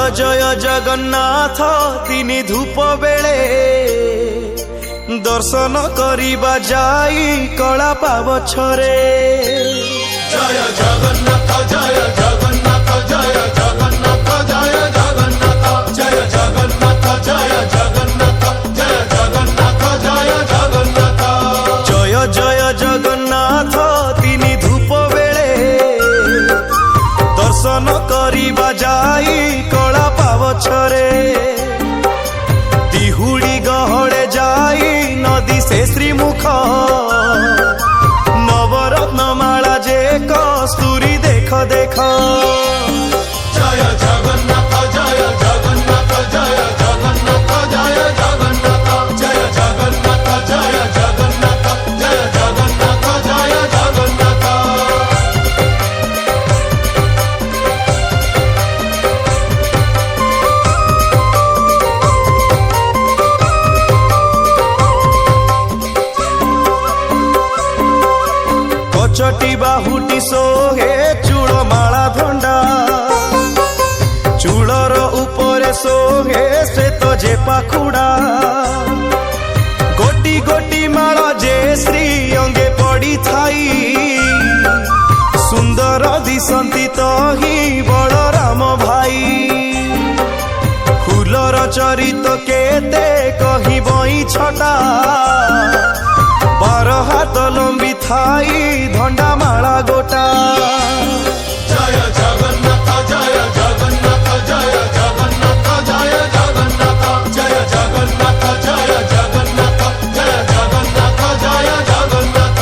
जय जगन्नाथ तीन धूप बेले दर्शन करिबा जाई कला पावछरे। जय जगन्नाथ जय जगन्नाथ जय जगन्नाथ जय जगन्नाथ जय जगन्नाथ जय जगन्नाथ जय जगन्नाथ जय जगन्नाथ। जय जय जगन्नाथ तीन धूप बेले दर्शन करिबा जाई कला पावछरे। दिहुड़ी गहड़े जाई नदी से श्रीमुख नवरत्न माला जे कस्तूरी देख देख। जय जगन्नाथ जय जगन्नाथ जय जगन्नाथ जय जगन्नाथ जय जगन्नाथ जय जगन्नाथ जय जगन्नाथ जय जगन्नाथ। कचटी बाहुटी सोहे चूड़ माला धंडा चूड़र उपरे सोहे श्वेत जे पाखुड़ा। गोटी गोटी माला जे श्री अंगे पड़ी थाई सुंदर दिसंती तो ही बलराम भाई। फूलर चरित केते कही बई छटा 12 हाथ लंबी थाई धंडा माला गोटा। जय जगन्नाथ जय जगन्नाथ जय जगन्नाथ जय जगन्नाथ जय जगन्नाथ जय जगन्नाथ जय जगन्नाथ जय जगन्नाथ।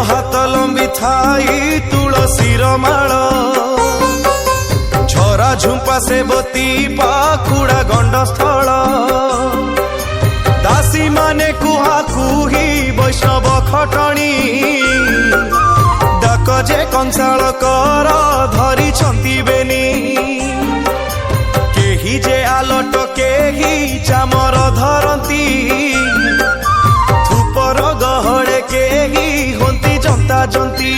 हाथ लंबी थाई तुलसीर माल झरा झुंपा सेवती पाखुड़ा गंडस्थल। दासी माने कुहा कुही वैष्णव खटणी डाक जे कंसाल कर धरी छंती बेनी। केही जे आलट केही चामर धरती धूपर गहड़े केही होंती जनता जंती।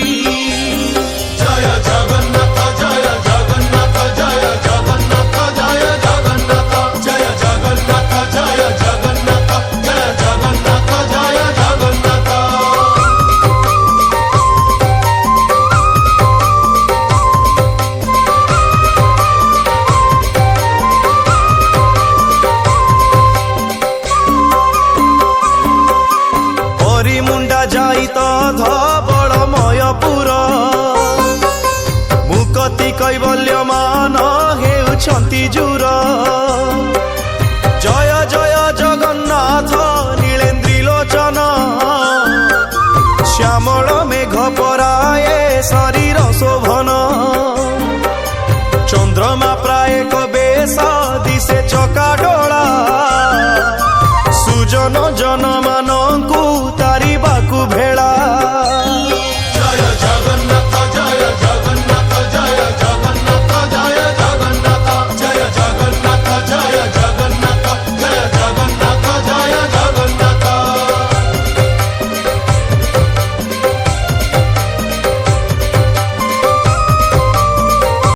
जय जगन्नाथ जय जगन्नाथ जय जगन्नाथ जय जगन्नाथ जय जगन्नाथ जय जगन्नाथ जय जगन्नाथ जय जगन्नाथ। परी मुंडा जाई तो धबलमयपुर मुकति कैवल्य मान हेउछंती जुर।